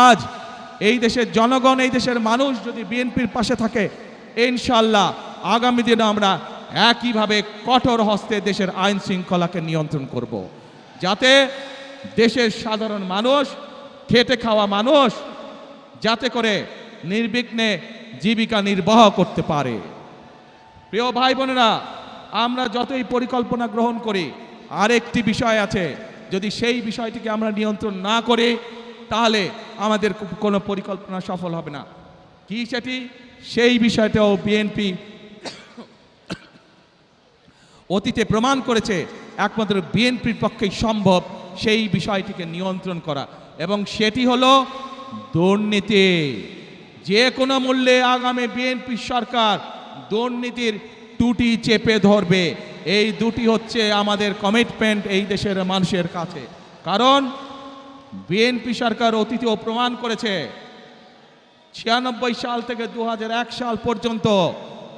আজ এই দেশের জনগণ, এই দেশের মানুষ যদি বিএনপির পাশে থাকে, ইনশাআল্লাহ আগামী দিনে আমরা একইভাবে কঠোর হস্তে দেশের আইন শৃঙ্খলাকে নিয়ন্ত্রণ করব, যাতে দেশের সাধারণ মানুষ, খেটে খাওয়া মানুষ যাতে করে নির্বিঘ্নে জীবিকা নির্বাহ করতে পারে। প্রিয় ভাই বোনেরা, আমরা যতই পরিকল্পনা গ্রহণ করি, আরেকটি বিষয় আছে, যদি সেই বিষয়টিকে আমরা নিয়ন্ত্রণ না করি তাহলে আমাদের কোনো পরিকল্পনা সফল হবে না। কি সেটি? সেই বিষয়টাও বিএনপি অতীতে প্রমাণ করেছে একমাত্র বিএনপির পক্ষেই সম্ভব সেই বিষয়টিকে নিয়ন্ত্রণ করা, এবং সেটি হলো দুর্নীতি। যে কোনো মূল্যে আগামী বিএনপি সরকার দুর্নীতির টুটি চেপে ধরবে। এই দুটি হচ্ছে আমাদের কমিটমেন্ট এই দেশের মানুষের কাছে। কারণ বিএনপি সরকার অতীতেও প্রমাণ করেছে 96 সাল থেকে 2001 সাল পর্যন্ত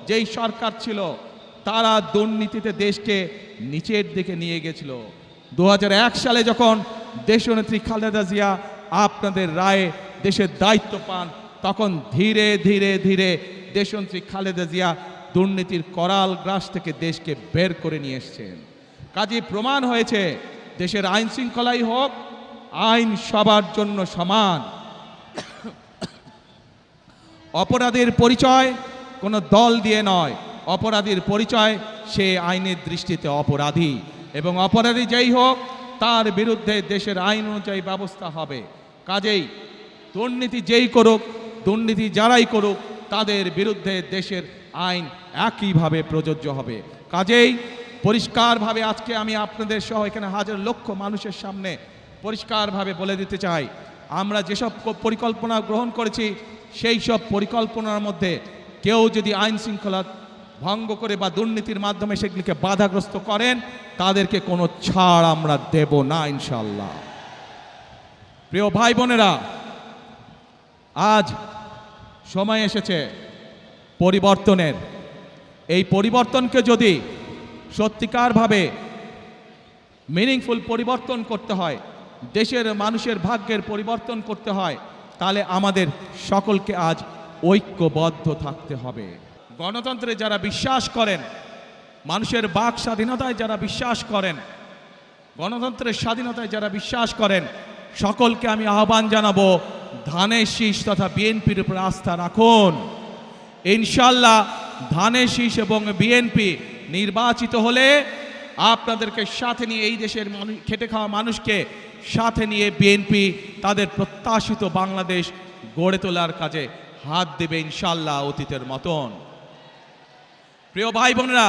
যেই সরকার ছিল তারা দুর্নীতিতে দেশকে নিচের দিকে নিয়ে গেছিল। 2001 সালে যখন দেশনেত্রী খালেদা জিয়া আপনাদের রায়ে দেশের দায়িত্ব পান, তখন ধীরে ধীরে ধীরে দেশনেত্রী খালেদা জিয়া দুর্নীতির করাল গ্রাস থেকে দেশকে বের করে নিয়ে এসেছেন। কাজেই প্রমাণ হয়েছে দেশের আইন শৃঙ্খলাই হোক, আইন সবার জন্য সমান। অপরাধীর পরিচয় কোনো দল দিয়ে নয়, অপরাধীর পরিচয় সে আইনের দৃষ্টিতে অপরাধী, এবং অপরাধী যেই হোক তার বিরুদ্ধে দেশের আইন অনুযায়ী ব্যবস্থা হবে। কাজেই দুর্নীতি যেই করুক, দুর্নীতি যারাই করুক, তাদের বিরুদ্ধে দেশের আইন একইভাবে প্রযোজ্য হবে। কাজেই পরিষ্কারভাবে আজকে আমি আপনাদের সহ এখানে হাজার লক্ষ মানুষের সামনে পরিষ্কারভাবে বলে দিতে চাই, আমরা যেসব পরিকল্পনা গ্রহণ করেছি সেই সব পরিকল্পনার মধ্যে কেউ যদি আইন শৃঙ্খলা ভঙ্গ করে বা দুর্নীতির মাধ্যমে সেগুলিকে বাধাগ্রস্ত করেন, তাদেরকে কোনো ছাড় আমরা দেব না ইনশাআল্লাহ। প্রিয় ভাই বোনেরা, আজ সময় এসেছে পরিবর্তনের। এই পরিবর্তনকে যদি সত্যিকারভাবে মিনিংফুল পরিবর্তন করতে হয়, দেশের মানুষের ভাগ্যের পরিবর্তন করতে হয়, তাহলে আমাদের সকলকে আজ ঐক্যবদ্ধ থাকতে হবে। গণতন্ত্রে যারা বিশ্বাস করেন, মানুষের বাক স্বাধীনতায় যারা বিশ্বাস করেন, গণতন্ত্রের স্বাধীনতায় যারা বিশ্বাস করেন, সকলকে আমি আহ্বান জানাবো, ধানের শীষ তথা বিএনপির উপর আস্থা রাখুন। ইনশাআল্লাহ ধানের শীষ এবং বিএনপি নির্বাচিত হলে আপনাদেরকে সাথে নিয়ে, এই দেশের খেটে খাওয়া মানুষকে সাথে নিয়ে বিএনপি তাদের প্রত্যাশিত বাংলাদেশ গড়ে তোলার কাজে হাত দেবে ইনশাআল্লাহ, অতীতের মতন। প্রিয় ভাই বোনেরা,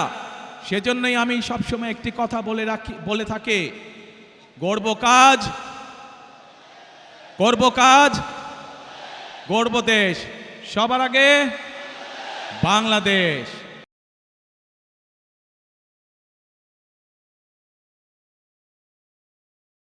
সেজন্যই আমি সবসময় একটি কথা বলে থাকি, গড়ব কাজ, করব কাজ, গড়ব দেশ, সবার আগে বাংলাদেশ।